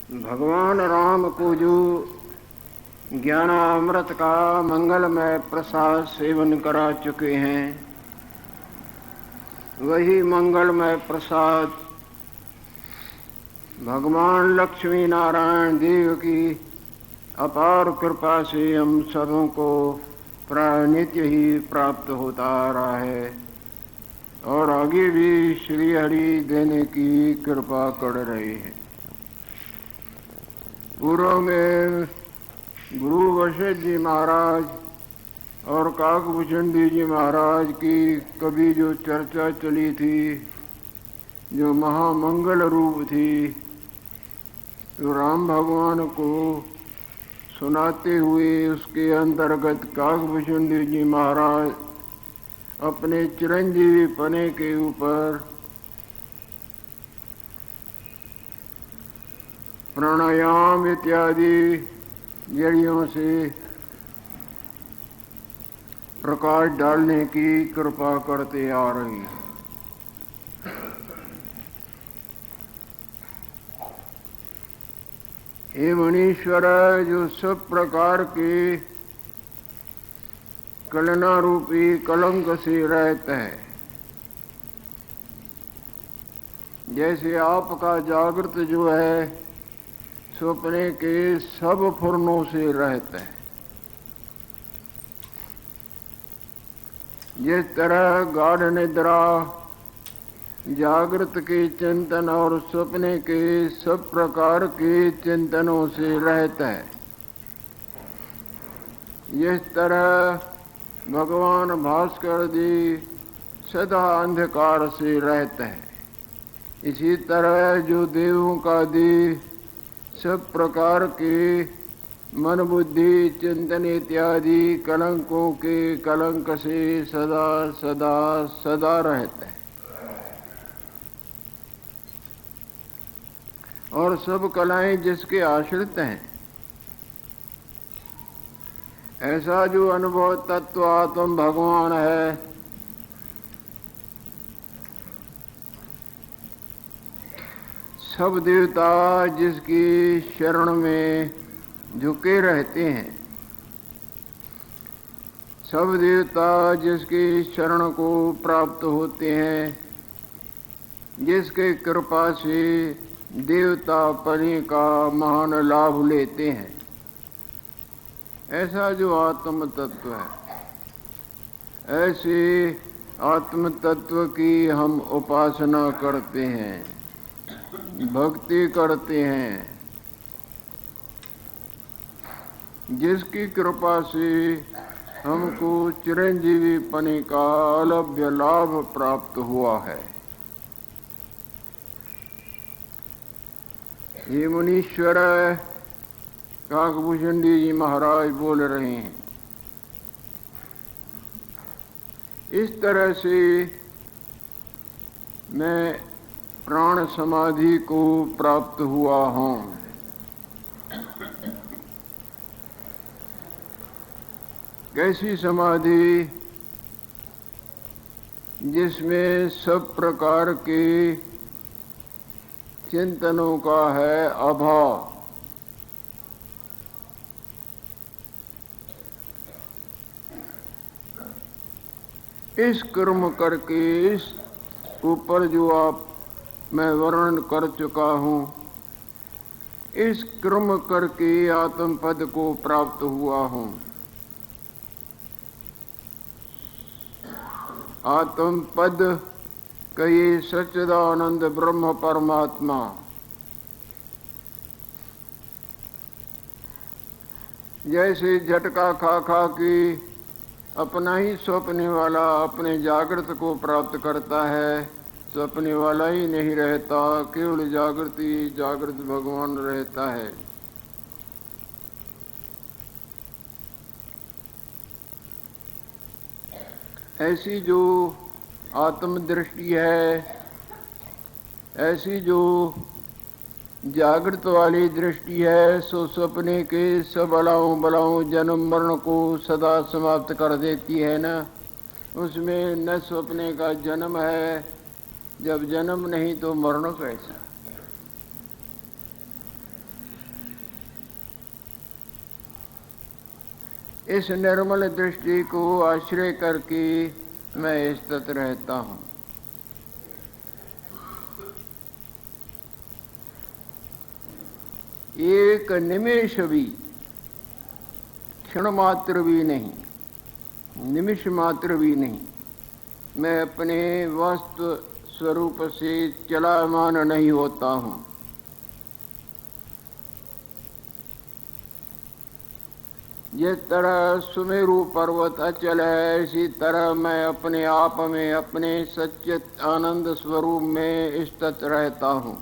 भगवान राम को जो ज्ञानामृत का मंगलमय प्रसाद सेवन करा चुके हैं, वही मंगलमय प्रसाद भगवान लक्ष्मी नारायण देव की अपार कृपा से हम सबों को प्राय नित्य ही प्राप्त होता आ रहा है और आगे भी श्री हरि देने की कृपा कर रहे हैं। पूर्व में गुरु वशिष्ठ जी महाराज और काकभूषणी जी महाराज की कभी जो चर्चा चली थी, जो महामंगल रूप थी, जो राम भगवान को सुनाते हुए उसके अंतर्गत काकभूषणी जी महाराज अपने चिरंजीवी पने के ऊपर प्राणायाम इत्यादि जड़ियों से प्रकाश डालने की कृपा करते आ रही हैं। हे मनीश्वर, जो सब प्रकार के कलना रूपी कलंक से रहता है, जैसे आपका जागृत जो है सपने के सब फुरनों से रहता है, जिस तरह गाढ़ निद्रा जागृत के चिंतन और सपने के सब प्रकार के चिंतनों से रहता है, जिस तरह भगवान भास्कर जी सदा अंधकार से रहता है, इसी तरह जो देवों का दी सब प्रकार के मन बुद्धि चिंतन इत्यादि कलंकों के कलंक से सदा सदा सदा रहता है और सब कलाएं जिसके आश्रित हैं, ऐसा जो अनुभव तत्व आत्म भगवान है, सब देवता जिसकी शरण में झुके रहते हैं, सब देवता जिसकी शरण को प्राप्त होते हैं, जिसके कृपा से देवता पने का महान लाभ लेते हैं, ऐसा जो आत्म तत्व है, ऐसे आत्म तत्व की हम उपासना करते हैं, भक्ति करते हैं, जिसकी कृपा से हमको चिरंजीवी पने का अलभ्य लाभ प्राप्त हुआ है। ये मुनीश्वर काकभूषणी जी महाराज बोल रहे हैं। इस तरह से मैं प्राण समाधि को प्राप्त हुआ हूँ। कैसी समाधि? जिसमें सब प्रकार के चिंतनों का है अभाव, इस कर्म करके इस ऊपर जो आप मैं वर्णन कर चुका हूँ, इस कर्म करके आत्म पद को प्राप्त हुआ हूँ। आत्म पद कहिए सच्चिदानंद ब्रह्म परमात्मा। जैसे झटका खा खा के अपना ही सपने वाला अपने जागृत को प्राप्त करता है, सपने वाला ही नहीं रहता, केवल जागृत भगवान रहता है। ऐसी जो आत्म दृष्टि है, ऐसी जो जागृत वाली दृष्टि है, सो सपने के सब बलाओं जन्म मरण को सदा समाप्त कर देती है ना। उसमें न सपने का जन्म है, जब जन्म नहीं तो मरण कैसा। इस निर्मल दृष्टि को आश्रय करके मैं स्थित रहता हूँ। एक निमेष भी, क्षण मात्र भी नहीं, निमिष मात्र भी नहीं, मैं अपने वास्तव स्वरूप से चलायमान नहीं होता हूँ। जिस तरह सुमेरु पर्वत अचल है, इसी तरह मैं अपने आप में, अपने सच्चित आनंद स्वरूप में स्थित रहता हूँ।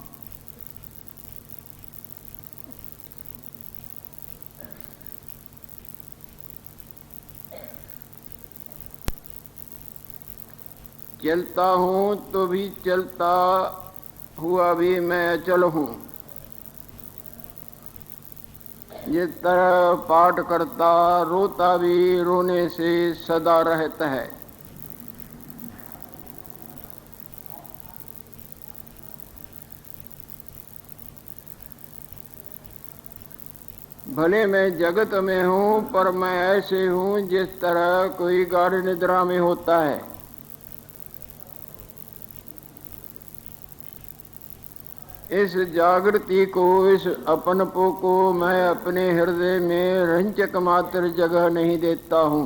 चलता हूँ तो भी चलता हुआ भी मैं अचल हूँ। जिस तरह पाठ करता रोता भी रोने से सदा रहता है। भले मैं जगत में हूँ, पर मैं ऐसे हूँ जिस तरह कोई गाढ़ निद्रा में होता है। इस जागृति को, इस अपनपो को मैं अपने हृदय में रंचक मात्र जगह नहीं देता हूँ।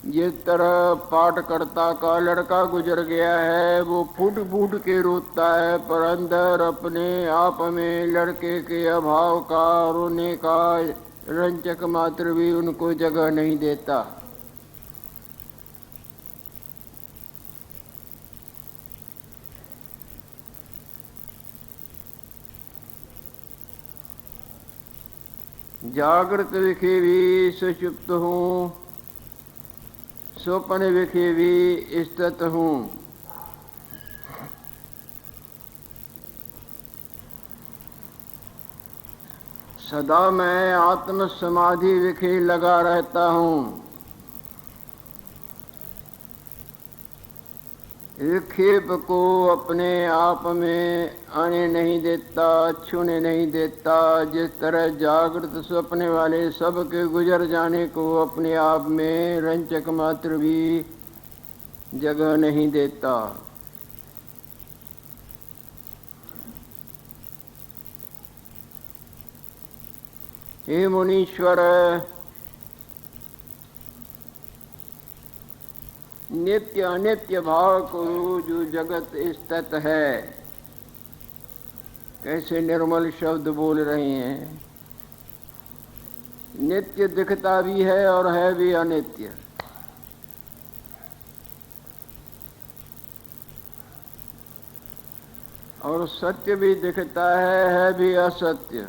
जिस तरह पाठकर्ता का लड़का गुजर गया है, वो फूट फूट के रोता है, पर अंदर अपने आप में लड़के के अभाव का रोने का रंचक मात्र भी उनको जगह नहीं देता। जागृत विखे भी सुषुप्त हूँ, स्वप्न विखे भी स्थित हूँ। सदा मैं आत्म समाधि विखे लगा रहता हूँ। विक्षेप को अपने आप में आने नहीं देता, छूने नहीं देता। जिस तरह जागृत सपने वाले सबके गुजर जाने को अपने आप में रंचक मात्र भी जगह नहीं देता। हे मुनीश्वर, नित्य अनित्य भाव को जो जगत स्थित है, कैसे निर्मल शब्द बोल रहे हैं। नित्य दिखता भी है और है भी अनित्य। और सत्य भी दिखता है भी असत्य।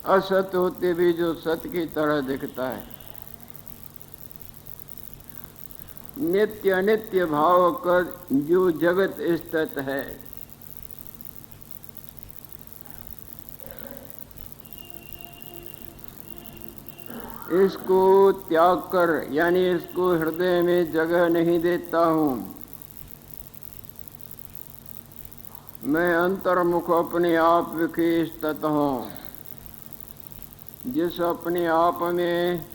असत्य होते भी जो सत्य की तरह दिखता है। नित्य अनित्य भाव कर जो जगत स्थित है, इसको त्याग कर, यानी इसको हृदय में जगह नहीं देता हूँ। मैं अंतर्मुख अपने आप विखे स्थित हूँ। जिस अपने आप में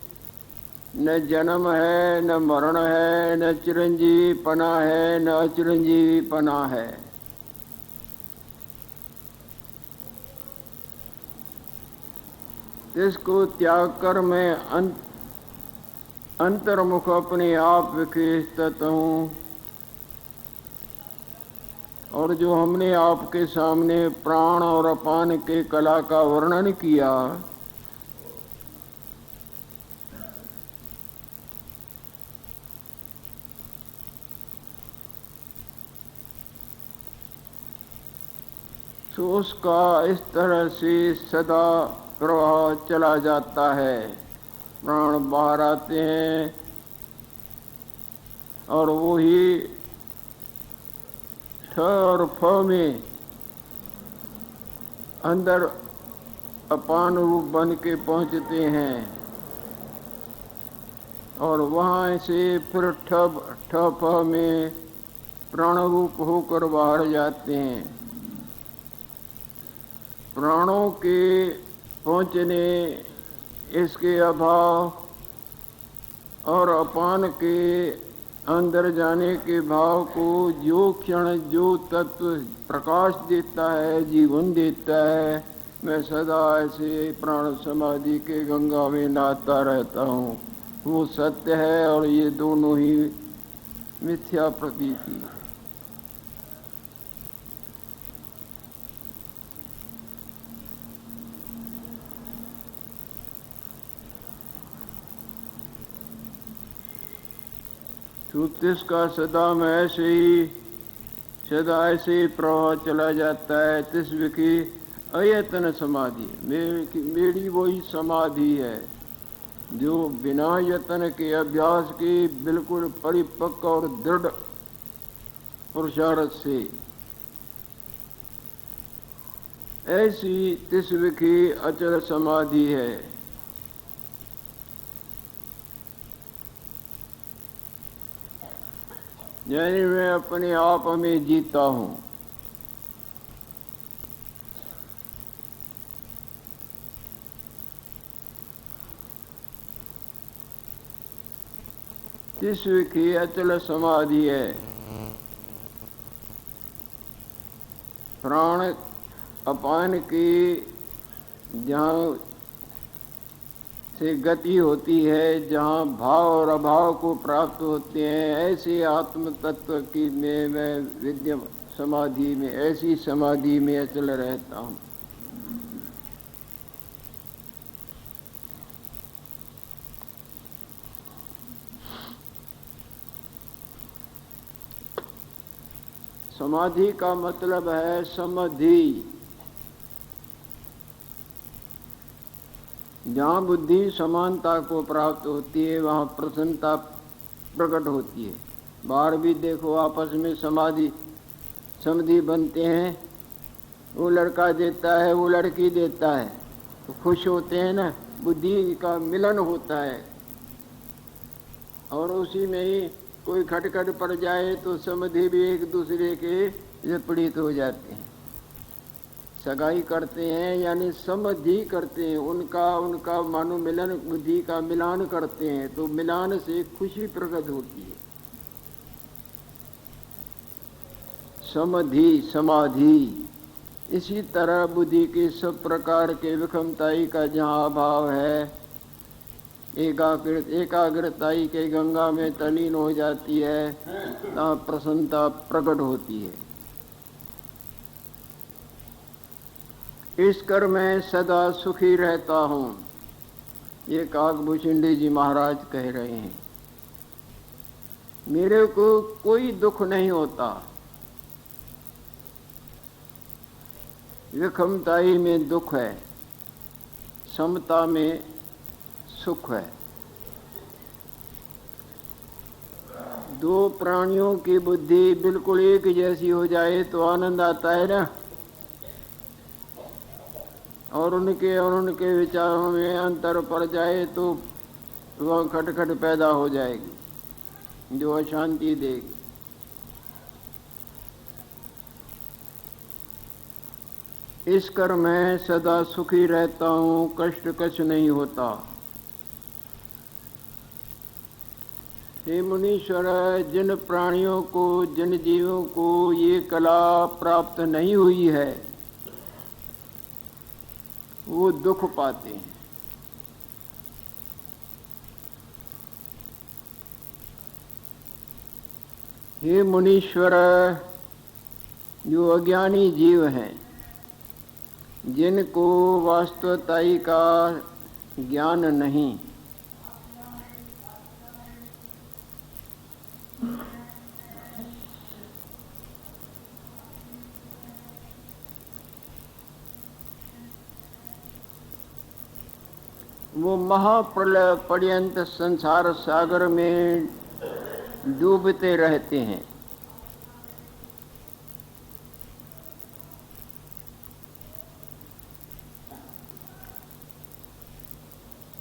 न जन्म है, न मरण है, न चिरंजीवी पना है, न अचिरंजीवी पना है। इसको त्याग कर मैं अंतर्मुख अपने आप विखे स्थित हूँ। और जो हमने आपके सामने प्राण और अपान के कला का वर्णन किया, तो उसका इस तरह से सदा प्रवाह चला जाता है। प्राण बाहर आते हैं और वो ही ठ और फ में अंदर अपान रूप बन के पहुँचते हैं और वहाँ से फिर ठ फ में प्राण रूप होकर बाहर जाते हैं। प्राणों के पहुँचने इसके अभाव और अपान के अंदर जाने के भाव को जो क्षण जो तत्व प्रकाश देता है, जीवन देता है, मैं सदा ऐसे प्राण समाधि के गंगा में नहाता रहता हूँ। वो सत्य है और ये दोनों ही मिथ्या प्रतीति है। सूतिस का सदा में ऐसे ही प्रवाह चला जाता है। तिस विखी अयतन समाधि, मेरी वही समाधि है जो बिना यतन के, अभ्यास के बिल्कुल परिपक्व और दृढ़ पुरुषार्थ से ऐसी तिस विखी अचल समाधि है। यानी मैं अपने आप में जीता हूं। विश्व की अचल समाधि है। प्राण अपान की जहाँ से गति होती है, जहाँ भाव और अभाव को प्राप्त होते हैं, ऐसे आत्म तत्व की में मैं विद्या समाधि में, ऐसी समाधि में अचल रहता हूँ। समाधि का मतलब है समाधि। जहाँ बुद्धि समानता को प्राप्त होती है वहाँ प्रसन्नता प्रकट होती है। बाहर भी देखो, आपस में समाधि बनते हैं, वो लड़का देता है, वो लड़की देता है, तो खुश होते हैं ना, बुद्धि का मिलन होता है। और उसी में ही कोई खटखट पड़ जाए तो समाधि भी एक दूसरे के विपरीत हो जाते हैं। सगाई करते हैं यानी समाधि करते हैं, उनका मानो मिलन, बुद्धि का मिलान करते हैं, तो मिलान से खुशी प्रकट होती है। समाधि। इसी तरह बुद्धि के सब प्रकार के विषमताई का जहाँ अभाव है, एकाग्रताई के गंगा में तलीन हो जाती है, तहाँ प्रसन्नता प्रकट होती है। इस कर मैं सदा सुखी रहता हूँ, ये काकभूषुंडी जी महाराज कह रहे हैं। मेरे को कोई दुख नहीं होता। विषमताई में दुख है, समता में सुख है। दो प्राणियों की बुद्धि बिल्कुल एक जैसी हो जाए तो आनंद आता है ना, और उनके विचारों में अंतर पड़ जाए तो वह खटखट पैदा हो जाएगी जो अशांति देगी। इस कर मैं सदा सुखी रहता हूँ, कष्ट कुछ नहीं होता। हे मुनीश्वर, जिन प्राणियों को, जिन जीवों को ये कला प्राप्त नहीं हुई है वो दुख पाते हैं। हे मुनीश्वर, जो अज्ञानी जीव हैं, जिनको वास्तवताई का ज्ञान नहीं, वो महाप्रलय पर्यंत संसार सागर में डूबते रहते हैं।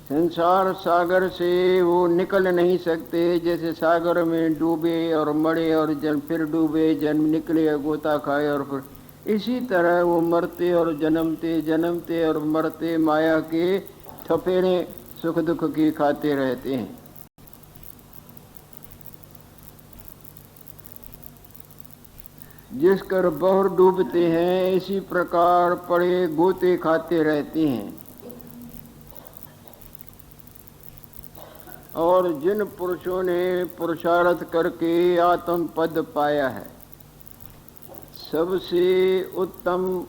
संसार सागर से वो निकल नहीं सकते। जैसे सागर में डूबे और मरे और फिर डूबे, जन्म निकले, गोता खाए और फिर, इसी तरह वो मरते और जन्मते, जन्मते और मरते माया के थपेड़े सुख दुख की खाते रहते हैं। जिस कर बहुर डूबते हैं, इसी प्रकार पड़े गोते खाते रहते हैं। और जिन पुरुषों ने पुरुषार्थ करके आत्म पद पाया है, सबसे उत्तम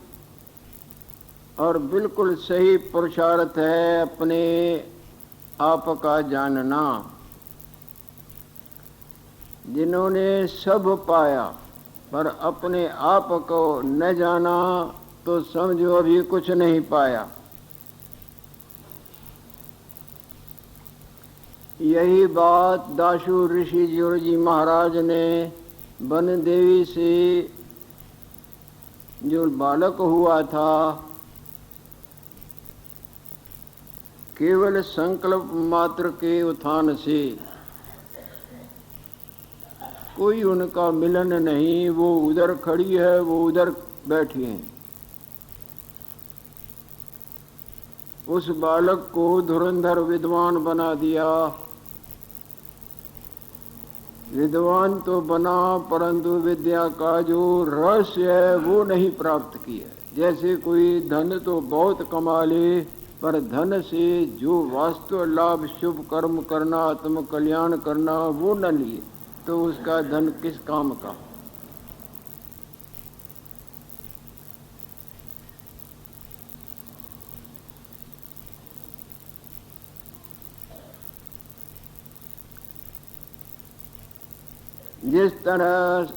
और बिल्कुल सही पुरुषार्थ है अपने आप का जानना। जिन्होंने सब पाया पर अपने आप को न जाना, तो समझो अभी कुछ नहीं पाया। यही बात दाशु ऋषि जी महाराज ने वन देवी से जो बालक हुआ था, केवल संकल्प मात्र के उत्थान से कोई उनका मिलन नहीं। वो उधर खड़ी है, वो उधर बैठी है। उस बालक को धुरंधर विद्वान बना दिया। विद्वान तो बना, परंतु विद्या का जो रहस्य है वो नहीं प्राप्त किया। जैसे कोई धन तो बहुत कमा ले, पर धन से जो वास्तव लाभ, शुभ कर्म करना, आत्म कल्याण करना, वो न लिए, तो उसका धन किस काम का। जिस तरह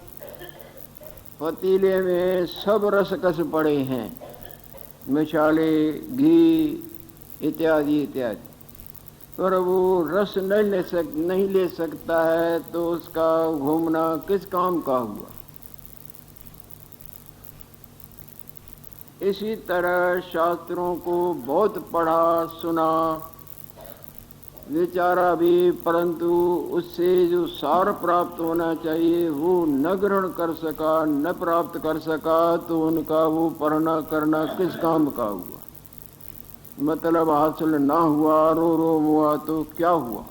पतीले में सब रसकस पड़े हैं, मसाले, घी इत्यादि इत्यादि, पर वो रस नहीं ले सकता है, तो उसका घूमना किस काम का हुआ। इसी तरह शास्त्रों को बहुत पढ़ा सुना, विचारा भी, परंतु उससे जो सार प्राप्त होना चाहिए वो न ग्रहण कर सका, न प्राप्त कर सका, तो उनका वो पढ़ना करना किस काम का हुआ। मतलब हासिल ना हुआ, रो रो हुआ, तो क्या हुआ।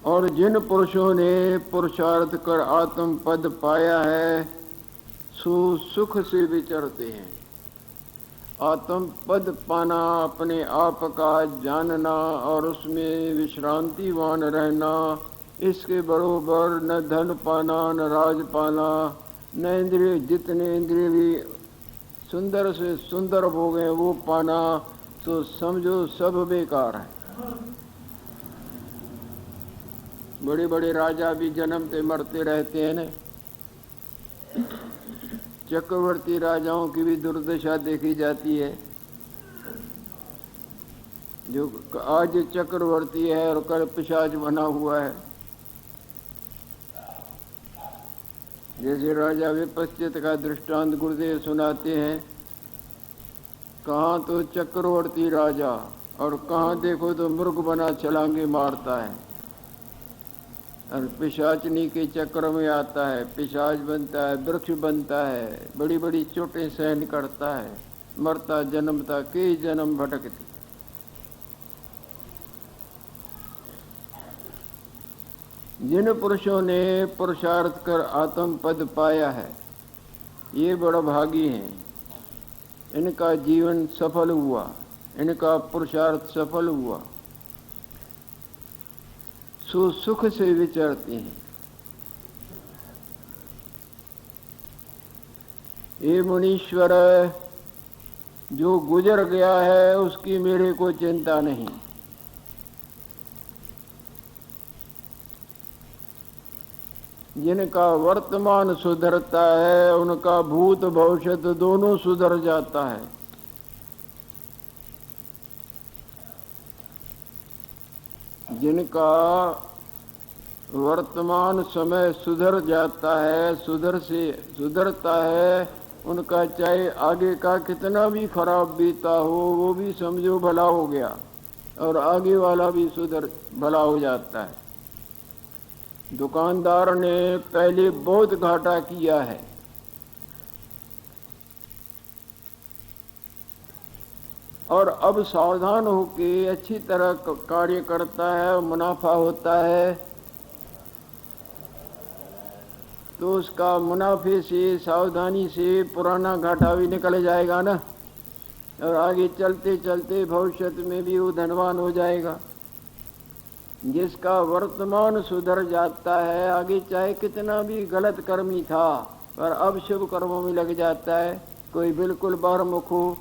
और जिन पुरुषों ने पुरुषार्थ कर आत्म पद पाया है, सो सुख से विचरते हैं। आत्म पद पाना, अपने आप का जानना और उसमें विश्रांतिवान रहना, इसके बरोबर न धन पाना, न राज पाना, न इंद्रिय, जितने इंद्रिय भी सुंदर से सुंदर भोग वो पाना, तो समझो सब बेकार है। बड़े बड़े राजा भी जन्मते मरते रहते हैं न। चक्रवर्ती राजाओं की भी दुर्दशा देखी जाती है। जो आज चक्रवर्ती है और कल पिशाच बना हुआ है। जैसे राजा विपश्चित का दृष्टांत गुरुदेव सुनाते हैं। कहाँ तो चक्रवर्ती राजा और कहाँ देखो तो मृग बना छलांगे मारता है, और पिशाचनी के चक्र में आता है, पिशाच बनता है, वृक्ष बनता है, बड़ी बड़ी चोटें सहन करता है, मरता जन्मता कई जन्म भटकते। जिन पुरुषों ने पुरुषार्थ कर आत्म पद पाया है, ये बड़ा भागी हैं। इनका जीवन सफल हुआ, इनका पुरुषार्थ सफल हुआ। सो सुख से विचरते हैं। ये मुनीश्वर, जो गुजर गया है उसकी मेरे को चिंता नहीं। जिनका वर्तमान सुधरता है, उनका भूत भविष्य दोनों सुधर जाता है। जिनका वर्तमान समय सुधर जाता है, सुधरता है, उनका चाहे आगे का कितना भी खराब बीता हो, वो भी समझो भला हो गया, और आगे वाला भी भला हो जाता है। दुकानदार ने पहले बहुत घाटा किया है, और अब सावधान होके अच्छी तरह कार्य करता है, मुनाफा होता है, तो उसका मुनाफे से, सावधानी से पुराना घाटा भी निकल जाएगा ना, और आगे चलते चलते भविष्य में भी वो धनवान हो जाएगा। जिसका वर्तमान सुधर जाता है, आगे चाहे कितना भी गलत कर्मी था पर अब शुभ कर्मों में लग जाता है। कोई बिल्कुल बाहरमुख हो,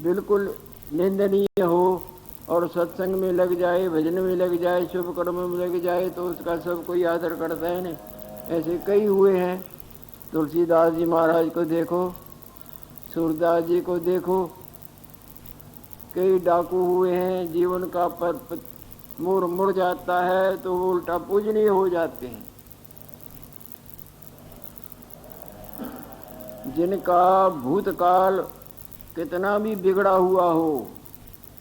बिल्कुल निंदनीय हो, और सत्संग में लग जाए, भजन में लग जाए, शुभ कर्मों में लग जाए, तो उसका सब कोई आदर करता है नहीं। ऐसे कई हुए हैं। तुलसीदास जी महाराज को देखो, सूरदास जी को देखो, कई डाकू हुए हैं। जीवन का मोड़ मुड़ जाता है तो वो उल्टा पूजनीय हो जाते हैं। जिनका भूतकाल कितना भी बिगड़ा हुआ हो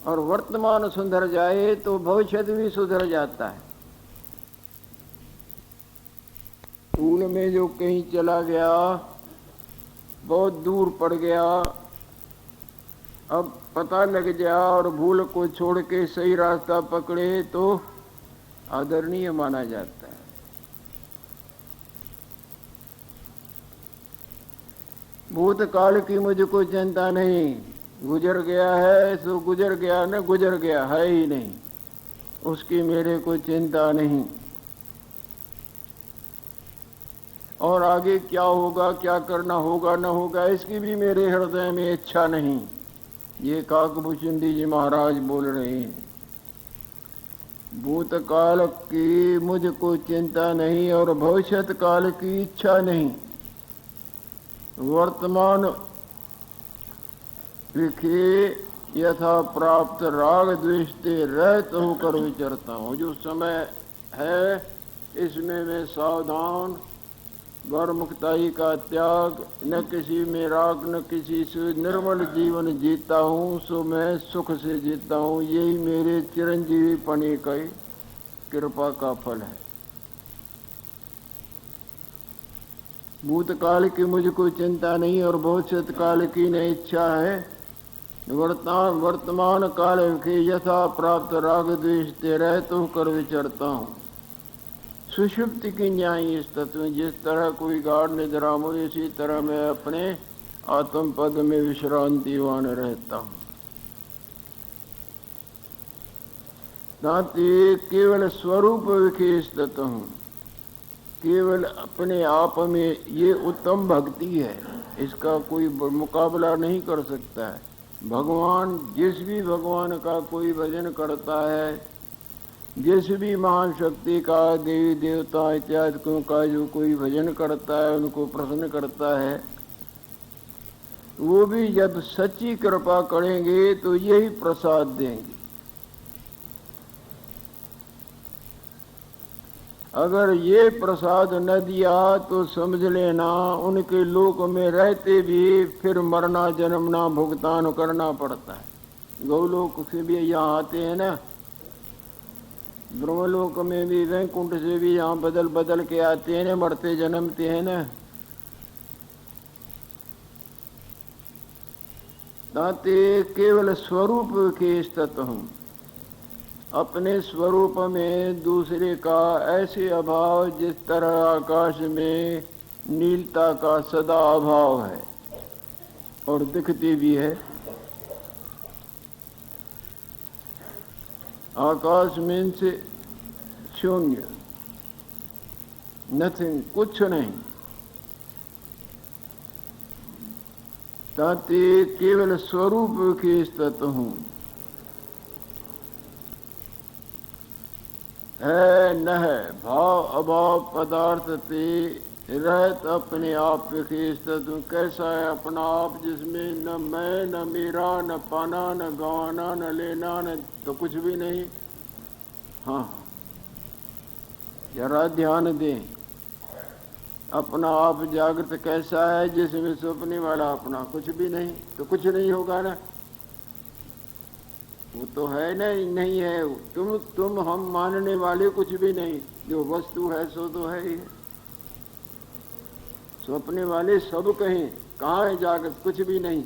और वर्तमान सुधर जाए तो भविष्य भी सुधर जाता है। स्कूल में जो कहीं चला गया, बहुत दूर पड़ गया, अब पता लग गया और भूल को छोड़ के सही रास्ता पकड़े तो आदरणीय माना जाता है। भूतकाल की मुझको चिंता नहीं, गुजर गया है सो गुजर गया, न गुजर गया है ही नहीं, उसकी मेरे को चिंता नहीं। और आगे क्या होगा, क्या करना होगा न होगा, इसकी भी मेरे हृदय में इच्छा नहीं। ये काकभूषुंडी जी महाराज बोल रहे हैं। भूतकाल की मुझको चिंता नहीं और भविष्यत काल की इच्छा नहीं। वर्तमान लिखे यथा प्राप्त राग द्वेषते रहत होकर विचरता हूँ। जो समय है इसमें मैं सावधान, गौरमुखताई का त्याग, न किसी में राग न किसी से निर्मल जीवन जीता हूँ, सो मैं सुख से जीता हूँ। यही मेरे चिरंजीवी पने का कृपा का फल है। भूतकाल की मुझको चिंता नहीं और भविष्यत काल की न इच्छा है। वर्तमान काल के यथा प्राप्त राग द्वेषते रहते होकर विचरता हूँ। सुषुप्ति की न्याय इस तत्व में, जिस तरह कोई गाढ़ निद्रा में, इसी तरह मैं अपने आत्म पद में विश्रांतिवान रहता हूँ। नाते केवल स्वरूप विखे स्थित हूँ। केवल अपने आप में ये उत्तम भक्ति है, इसका कोई मुकाबला नहीं कर सकता है। भगवान, जिस भी भगवान का कोई भजन करता है, जिस भी महान शक्ति का, देवी देवता इत्यादि का जो कोई भजन करता है, उनको प्रसन्न करता है, वो भी जब सच्ची कृपा करेंगे तो यही प्रसाद देंगे। अगर ये प्रसाद न दिया तो समझ लेना उनके लोक में रहते भी फिर मरना जन्मना भुगतान करना पड़ता है। गौलोक से भी यहाँ आते हैं ना, ब्रह्मलोक में भी, वैकुंठ से भी यहाँ बदल बदल के आते हैं ना, मरते जन्मते हैं ना। ताते केवल स्वरूप के स्थित हूँ। अपने स्वरूप में दूसरे का ऐसे अभाव, जिस तरह आकाश में नीलता का सदा अभाव है और दिखती भी है। आकाश में से शून्य, नथिंग, कुछ नहीं। ताते केवल स्वरूप के स्थित हूँ। है न है भाव अभाव पदार्थ ते रहत अपने आप के स्थित हूँ। कैसा है अपना आप, जिसमें न मैं, न मेरा, न पाना, न गंवाना, न लेना, न तो कुछ भी नहीं। हाँ, जरा ध्यान दें, अपना आप जागृत कैसा है, जिसमें सपने वाला अपना कुछ भी नहीं, तो कुछ नहीं होगा ना। वो तो है नहीं है। तुम हम मानने वाले कुछ भी नहीं। जो वस्तु है सो तो है ही। सपने वाले सब कहें कहाँ है जागत, कुछ भी नहीं।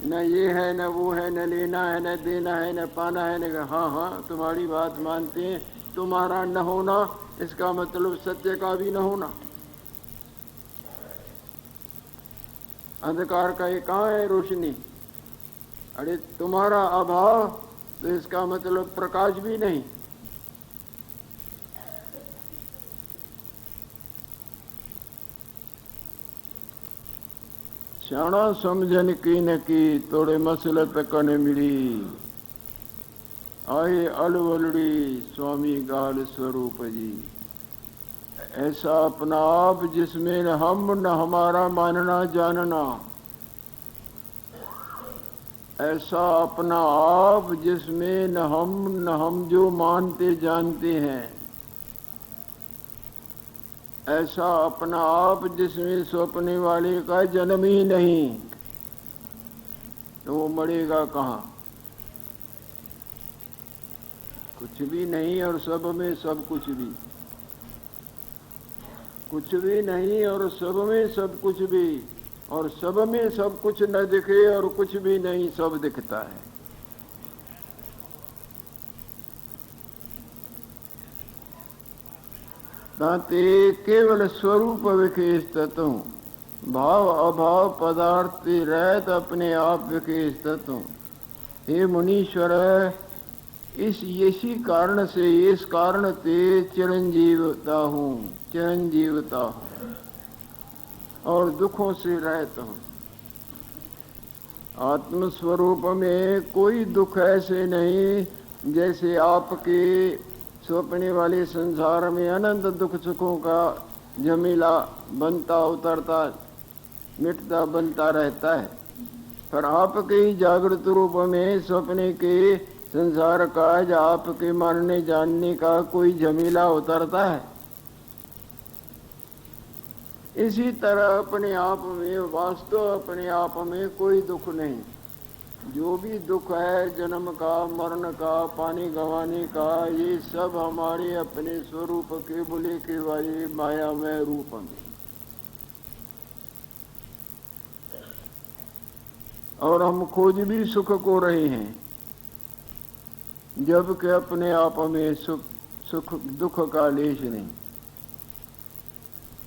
न ये है न वो है, न लेना है न देना है, न पाना है न। हाँ हाँ तुम्हारी बात मानते हैं। तुम्हारा न होना इसका मतलब सत्य का भी न होना। अंधकार का ये कहाँ है रोशनी। अरे तुम्हारा अभाव तो इसका मतलब प्रकाश भी नहीं। शाणा समझन की न की तोड़े मसलत कन मिली। आए अलवलड़ी स्वामी गाल स्वरूप जी। ऐसा अपना आप जिसमें न हम न हमारा मानना जानना। ऐसा अपना आप जिसमें न हम जो मानते जानते हैं। ऐसा अपना आप जिसमें सपने वाले का जन्म ही नहीं, तो वो मरेगा कहाँ। कुछ भी नहीं और सब में सब कुछ भी। कुछ भी नहीं और सब में सब कुछ भी। और सब में सब कुछ न दिखे और कुछ भी नहीं सब दिखता है। ताते केवल स्वरूप विशेष तत्व भाव अभाव पदार्थ रहत अपने आप विशेष तत्व। हे मुनीश्वर, इसी कारण से इस कारण ते चिरंजीवता हूँ, चिरंजीवता हूँ और दुखों से रहता हूँ। आत्मस्वरूप में कोई दुख ऐसे नहीं जैसे आपके सौंपने वाले संसार में अनंत दुख सुखों का झमेला बनता उतरता मिटता बनता रहता है। पर आपके ही जागृत रूप में सपने के संसार का या आपके मानने जानने का कोई झमेला उतरता है। इसी तरह अपने आप में वास्तव अपने आप में कोई दुख नहीं। जो भी दुख है जन्म का, मरण का, पानी गंवाने का, ये सब हमारे अपने स्वरूप के बुले के वाले मायामय रूप में। और हम खोज भी सुख को रहे हैं, जबकि अपने आप में सुख दुख का लेश नहीं।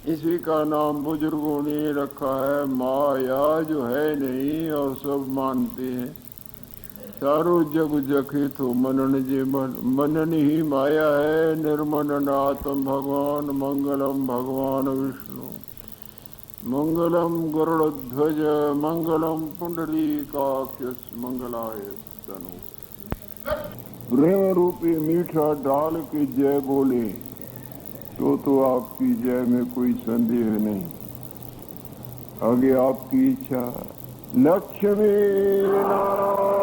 इसी का नाम बुजुर्गों ने रखा है माया, जो है नहीं और सब मानते हैं। सारो जग जखे तो मनन जे मनन ही माया है। निर्मनन आत्म भगवान मंगलम भगवान विष्णु मंगलम गरुड़ध्वज मंगलम पुंडरीकाक्ष मंगलाय तनु। प्रेम रूपी मीठा डाल के जय बोले तो आपकी जय में कोई संदेह नहीं। आगे आपकी इच्छा। लक्ष्मी नारायण।